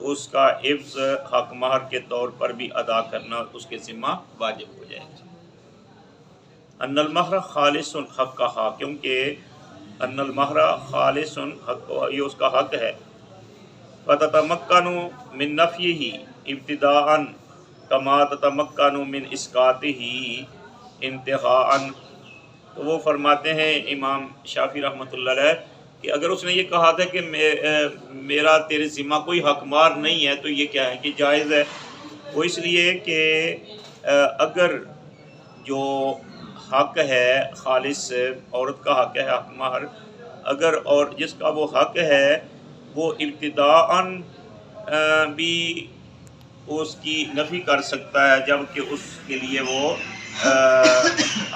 تو اس کا حفظ حق مہر کے طور پر بھی ادا کرنا اس کے ذمہ واجب ہو جائے گا۔ ان المہر خالص حق کا حق، کیونکہ ان المہر خالص حق، یہ اس کا حق ہے۔ فتتمکن من نفیہ ابتداء کما تتمکن من اسقاطہ انتہاء۔ تو وہ فرماتے ہیں امام شافعی رحمۃ اللہ علیہ کہ اگر اس نے یہ کہا تھا کہ میرا تیرے ذمہ کوئی حق مار نہیں ہے، تو یہ کیا ہے کہ جائز ہے۔ وہ اس لیے کہ اگر جو حق ہے خالص، عورت کا حق ہے حق مہر، اگر اور جس کا وہ حق ہے وہ ابتداءً بھی اس کی نفی کر سکتا ہے، جبکہ اس کے لیے وہ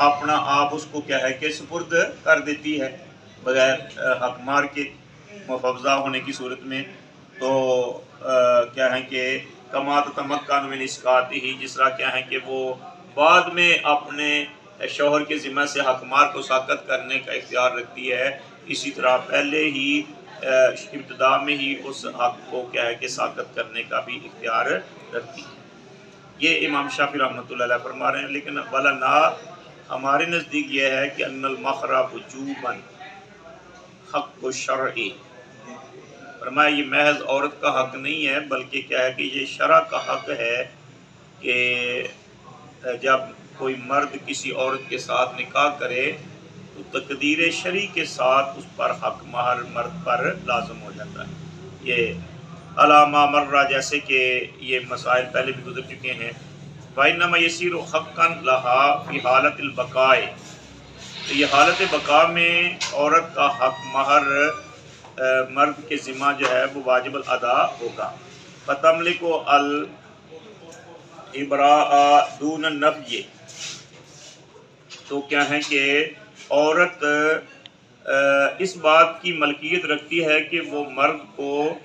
اپنا آپ اس کو کیا ہے کہ سپرد کر دیتی ہے بغیر حق مار کے مفوضہ ہونے کی صورت میں، تو کیا ہے کہ کما تتمکن من اسقاطہ، جس طرح کیا ہے کہ وہ بعد میں اپنے شوہر کے ذمہ سے حق مار کو ساقط کرنے کا اختیار رکھتی ہے، اسی طرح پہلے ہی ابتدا میں ہی اس حق کو کیا ہے کہ ساقط کرنے کا بھی اختیار رکھتی ہے۔ یہ امام شافعی رحمۃ اللہ علیہ فرما رہے ہیں۔ لیکن ولنا ہمارے نزدیک یہ ہے کہ ان المہر وجوباً حق شرعی، فرمایا یہ محض عورت کا حق نہیں ہے، بلکہ کیا ہے کہ یہ شرع کا حق ہے کہ جب کوئی مرد کسی عورت کے ساتھ نکاح کرے تو تقدیر شرعی کے ساتھ اس پر حق مہر مرد پر لازم ہو جاتا ہے۔ یہ علامہ مرہ، جیسے کہ یہ مسائل پہلے بھی گزر چکے ہیں۔ وَإِنَّمَا يَصِيرُ حَقًّا لَهَا فِي حَالَةِ الْبَقَاءِ، تو یہ حالت بقا میں عورت کا حق مہر مرد کے ذمہ جو ہے وہ واجب الادا ہوگا۔ فَتَمْلِكُ الْإِبْرَاءَ دُونَ النَّفْيِ، تو کیا ہے کہ عورت اس بات کی ملکیت رکھتی ہے کہ وہ مرد کو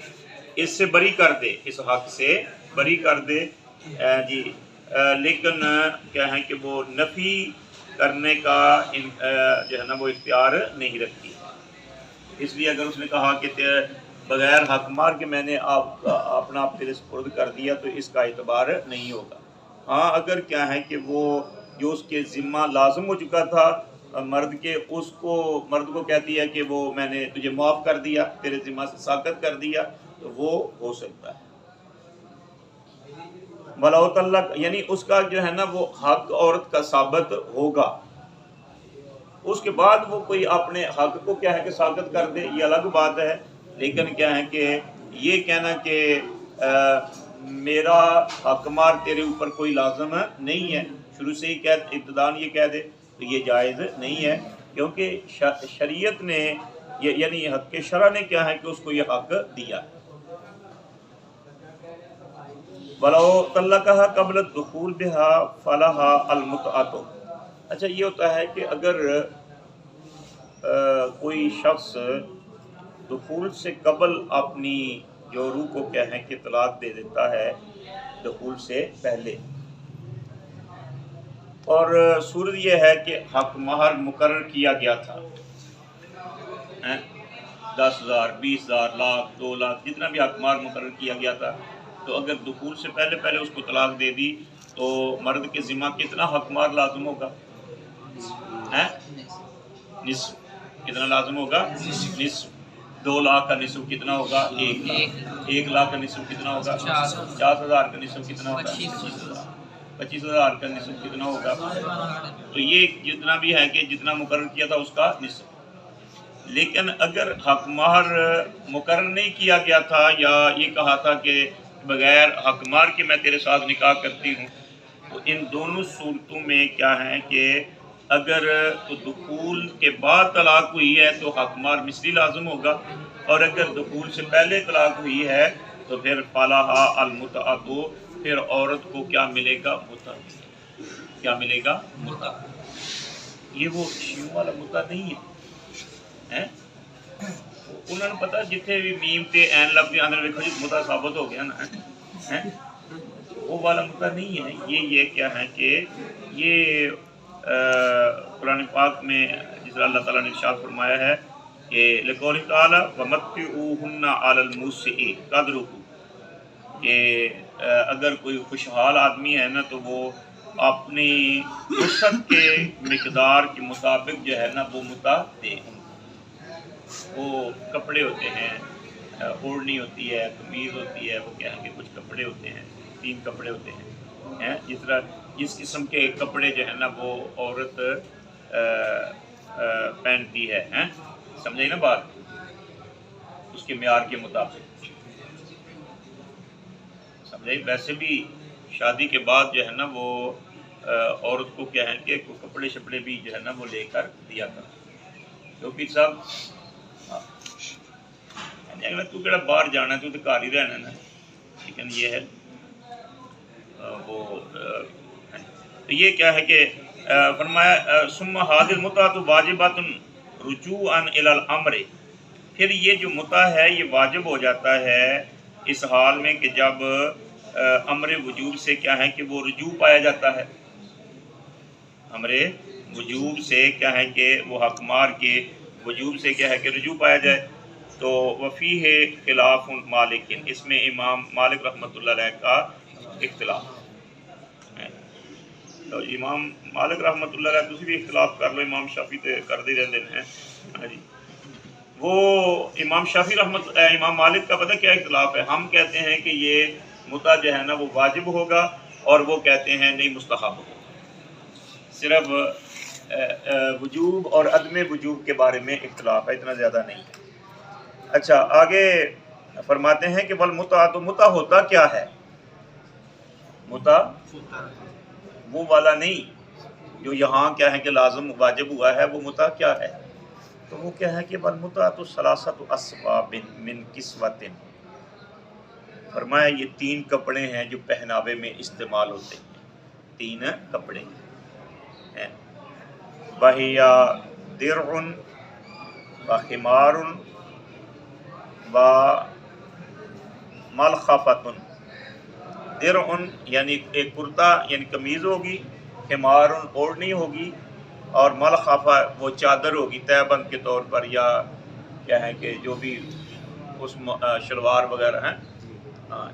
اس سے بری کر دے، اس حق سے بری کر دے جی، لیکن کیا ہے کہ وہ نفی کرنے کا جو ہے نا وہ اختیار نہیں رکھتی۔ اس لیے اگر اس نے کہا کہ بغیر حق مار کے میں نے اپنا آپ تیرے سپرد کر دیا تو اس کا اعتبار نہیں ہوگا۔ ہاں اگر کیا ہے کہ وہ جو اس کے ذمہ لازم ہو چکا تھا مرد کے، اس کو مرد کو کہتی ہے کہ وہ میں نے تجھے معاف کر دیا، تیرے ذمہ سے ساقط کر دیا، تو وہ ہو سکتا ہے۔ وَلَوْ طَلَّقَ، یعنی اس کا جو ہے نا وہ حق عورت کا ثابت ہوگا، اس کے بعد وہ کوئی اپنے حق کو کیا ہے کہ ساقط کر دے، یہ الگ بات ہے۔ لیکن کیا ہے کہ یہ کہنا کہ میرا حق مار تیرے اوپر کوئی لازم نہیں ہے، شروع سے ہی ابتداءً یہ کہہ دے، تو یہ جائز نہیں ہے، کیونکہ شریعت نے یعنی حق شرع نے کیا ہے کہ اس کو یہ حق دیا۔ وَلَوْ طَلَّقَهَا قَبْلَ الدُّخُولِ بِهَا فَلَهَا الْمُتْعَةُ۔ اچھا یہ ہوتا ہے کہ اگر کوئی شخص دخول سے قبل اپنی جورو کو کیا ہے کہ طلاق دے دیتا ہے دخول سے پہلے، اور صورت یہ ہے کہ حق مہر مقرر کیا گیا تھا، 10,000 20,000 لاکھ 2 لاکھ جتنا بھی حق مہر مقرر کیا گیا تھا، تو اگر دخول سے پہلے اس کو طلاق دے دی تو مرد کے ذمہ کتنا حق مہر لازم ہوگا؟ نصف۔ کتنا لازم ہوگا؟ نصف۔ 2 لاکھ کا نصف کتنا ہوگا؟ 1 لاکھ۔ 1 لاکھ کا نصف کتنا ہوگا؟ 50,000 کا نصف کتنا ہوگا؟ 25,000 کا نصف کتنا ہوگا؟ تو یہ جتنا بھی ہے کہ جتنا مقرر کیا تھا اس کا نصف۔ لیکن اگر حق مہر مقرر نہیں کیا گیا تھا، یا یہ کہا تھا کہ بغیر حق مہر کے میں تیرے ساتھ نکاح کرتی ہوں، تو ان دونوں صورتوں میں کیا ہے کہ اگر تو دخول کے بعد طلاق ہوئی ہے تو حق مہر مثلی لازم ہوگا، اور اگر دخول سے پہلے طلاق ہوئی ہے تو پھر فَلَهَا الْمُتْعَةُ، پھر عورت کو کیا ملے گا؟ متع۔ کیا ملے گا؟ متع۔ یہ وہ شیعوں والا متع نہیں ہے، انہوں نے پتا جتنے بھی میم تے این لفظ کے اندر دیکھو جی متع ثابت ہو گیا نا، وہ والا متع نہیں ہے۔ یہ کیا ہے کہ یہ قرآن پاک میں جس طرح اللہ تعالیٰ نے ارشاد فرمایا ہے کہ لقول تعالیٰ وَمَتِّعُوهُنَّ عَلَى الْمُوسِعِ قَدْرُهُ، کہ اگر کوئی خوشحال آدمی ہے نا تو وہ اپنی وسعت کے مقدار کے مطابق جو ہے نا وہ متع دے. وہ کپڑے ہوتے ہیں، اوڑھنی ہوتی ہے، قمیض ہوتی ہے، وہ کیا ہے کہ کچھ کپڑے ہوتے ہیں، 3 کپڑے ہوتے ہیں. جس طرح جس قسم کے کپڑے جو ہے نا وہ عورت پہنتی ہے، سمجھے نا بات، اس کے معیار کے مطابق سمجھے. ویسے بھی شادی کے بعد جو ہے نا وہ عورت کو کیا ہے کہ کپڑے شپڑے بھی جو ہے نا وہ لے کر دیا کر، کیونکہ سب اگر تو کہڑا باہر جانا ہے تو گھر ہی رہنا نا، لیکن یہ ہے وہ تو یہ کیا ہے کہ فرمایا ثم هذه المتعۃ واجبۃ رجوعا الی الامر، پھر یہ جو متع ہے یہ واجب ہو جاتا ہے اس حال میں کہ جب امر وجوب سے کیا ہے کہ وہ رجوع پایا جاتا ہے. امر وجوب سے کیا ہے کہ وہ حق مار کے وجوب سے کیا ہے کہ رجوع پایا جائے. تو وفیہ خلاف مالک، اس میں امام مالک رحمۃ اللہ علیہ کا اختلاف ہے. تو امام مالک رحمۃ اللہ علیہ تسی بھی اختلاف کر لو، امام شافعی تے کر دے رہتے ہیں جی. وہ امام شافعی امام مالک کا پتہ کیا اختلاف ہے؟ ہم کہتے ہیں کہ یہ متع جو ہے نا وہ واجب ہوگا، اور وہ کہتے ہیں نہیں مستحب ہوگا. صرف وجوب اور عدم وجوب کے بارے میں اختلاف ہے، اتنا زیادہ نہیں ہے. اچھا آگے فرماتے ہیں کہ والمتعۃ، متع ہوتا کیا ہے؟ متع وہ والا نہیں جو یہاں کیا ہے کہ لازم واجب ہوا ہے، وہ متع کیا ہے؟ تو وہ کیا ہے کہ والمتعۃ ثلاثۃ اسباب من کسوۃ، فرمایا یہ 3 کپڑے ہیں جو پہناوے میں استعمال ہوتے ہیں. 3 کپڑے ہیں، وہیا درع وخمار وملخفۃ. درع یعنی ایک کرتا یعنی قمیض ہوگی، خمار اوڑھنی ہوگی، اور ملخفہ وہ چادر ہوگی تہہ بند کے طور پر، یا کیا ہے کہ جو بھی اس شلوار وغیرہ ہیں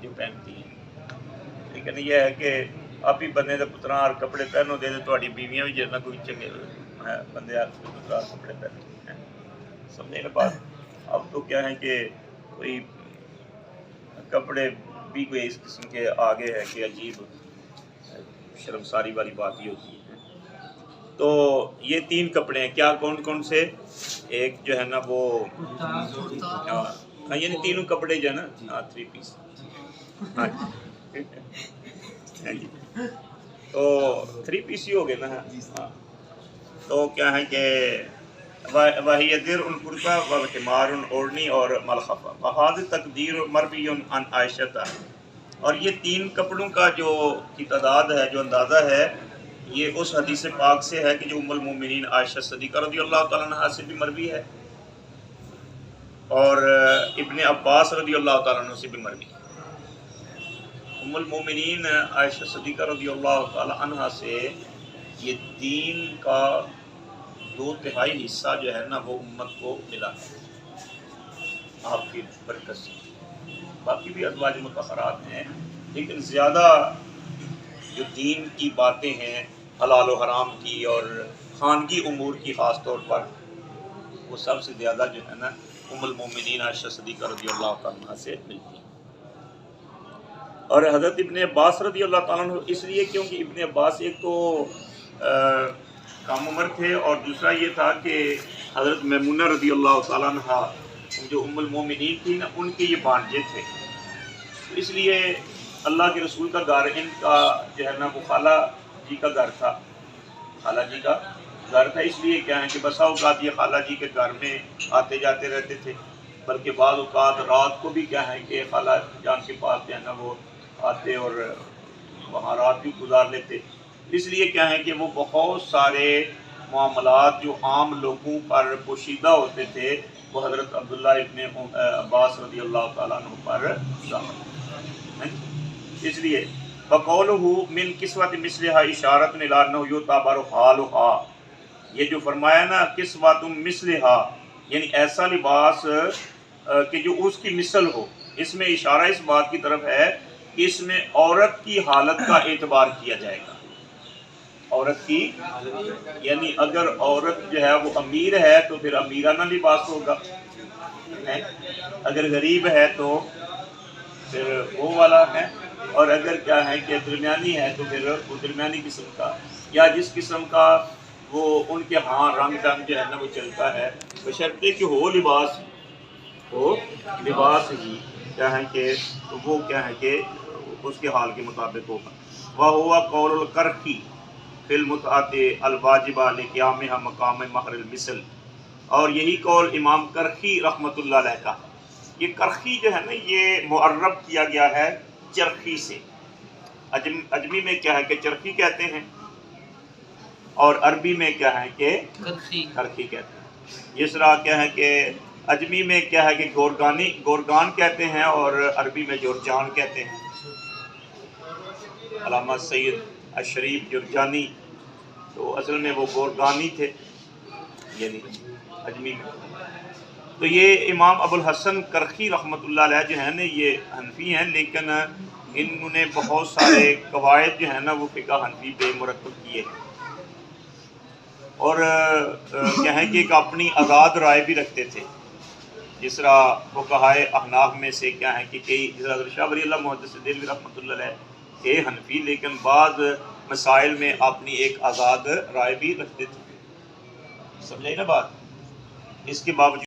جو پہنتی ہیں. لیکن یہ ہے کہ آپ ہی بندے دے پتراں اور کپڑے پہنو دے تھوڑی بیویاں بھی جتنا کوئی چنگے بندے آپ کے پتراں کپڑے پہنتے ہیں، سمجھے نا بات. اب تو کیا ہے کہ کوئی کپڑے بھی کوئی اس قسم کے آگے ہے کہ عجیب شرمساری والی بات ہی ہوتی ہے. تو یہ 3 کپڑے ہیں، کیا کون کون سے؟ ایک جو ہے نا وہ یعنی تینوں کپڑے جو ہے نا 3 پیس. تو 3 پیس ہی ہو گئے نا. تو کیا ہے کہ وہی درع القربہ وخمار اوڑھنی اور ملخفہ. بہذا تقدیر مروی عن عائشہ، اور یہ 3 کپڑوں کا جو کی تعداد ہے، جو اندازہ ہے، یہ اس حدیث پاک سے ہے کہ جو ام المومنین عائشہ صدیقہ رضی اللہ تعالیٰ عنہ سے بھی مروی ہے، اور ابن عباس رضی اللہ تعالیٰ عنہ سے بھی مروی ہے. ام المومنین عائشہ صدیقہ رضی اللہ تعالیٰ عنہ سے یہ دین کا 2/3 حصہ جو ہے نا وہ امت کو ملا ہے آپ کی برکت سے. باقی بھی ازواج مطہرات ہیں، لیکن زیادہ جو دین کی باتیں ہیں حلال و حرام کی اور خانگی امور کی خاص طور پر، وہ سب سے زیادہ جو ہے نا ام المومنین عائشہ صدیقہ رضی اللہ تعالیٰ عنہ سے ملتی ہیں. اور حضرت ابن عباس رضی اللہ تعالیٰ عنہ اس لیے کیونکہ ابن عباس ایک تو کم عمر تھے، اور دوسرا یہ تھا کہ حضرت میمونہ رضی اللہ تعالیٰ عنہ جو ام المومنین تھی نا ان کے یہ بانجے تھے. اس لیے اللہ کے رسول کا گھر ان کا جو ہے نا وہ خالہ جی کا گھر تھا، خالہ جی کا گھر تھا. اس لیے کیا ہے کہ بسا اوقات یہ خالہ جی کے گھر میں آتے جاتے رہتے تھے، بلکہ بعض اوقات رات کو بھی کیا ہے کہ خالہ جان کے پاس جو ہے نا وہ آتے اور وہاں رات بھی گزار لیتے. اس لیے کیا ہے کہ وہ بہت سارے معاملات جو عام لوگوں پر پوشیدہ ہوتے تھے وہ حضرت عبداللہ ابن عباس رضی اللہ تعالیٰ عنہ پر ظاہر. اس لیے بقولہ من کسوۃ مثلھا اشارۃ الی انہ یعتبر حالھا، یہ جو فرمایا نا کسوۃ مثلھا یعنی ایسا لباس کہ جو اس کی مثل ہو، اس میں اشارہ اس بات کی طرف ہے اس میں عورت کی حالت کا اعتبار کیا جائے گا. عورت کی یعنی اگر عورت جو ہے وہ امیر ہے تو پھر امیرانہ لباس ہوگا، اگر غریب ہے تو پھر وہ والا ہے، اور اگر کیا ہے کہ درمیانی ہے تو پھر وہ درمیانی قسم کا، یا جس قسم کا وہ ان کے ہاں رنگ ڈنگ جو ہے نا وہ چلتا ہے، بشرطے کہ ہو لباس ہی کیا ہے کہ وہ کیا ہے کہ اس کے حال کے مطابق ہوگا. وَهُوَ قَوْلُ الْقَرْخِي فِي الْمُتْعَةِ الْوَاجِبَةِ لِقِيَامِهَا مَقَامَ مَهْرِ الْمِثْلِ، اور یہی قول امام کرخی رحمۃ اللہ علیہ کا. یہ کرخی جو ہے نا یہ معرب کیا گیا ہے چرخی سے. عجمی میں کیا ہے کہ چرخی کہتے ہیں، اور عربی میں کیا ہے کہ کرخی کہتے ہیں. جس طرح کیا ہے کہ عجمی میں کیا ہے کہ گورگان کہتے ہیں، اور عربی میں جورجان کہتے ہیں. علامہ سید الشریف جرجانی تو اصل میں وہ گورگانی تھے یعنی عجمی میں. تو یہ امام ابو الحسن کرخی رحمۃ اللہ علیہ جو ہے نا یہ حنفی ہیں، لیکن انہوں نے بہت سارے قواعد جو ہیں نا وہ فقہ حنفی پہ مرتب کیے ہیں، اور کیا ہے کہ ایک اپنی آزاد رائے بھی رکھتے تھے. جس طرح فقہائے احناف میں سے کیا ہے کہ کئی، جس طرح شاہ ولی اللہ محدث دہلوی رحمۃ اللہ علیہ تھے حنفی، لیکن بعض مسائل میں اپنی ایک آزاد رائے بھی رکھتے تھے. سمجھائی نا بات؟ اس کے باوجود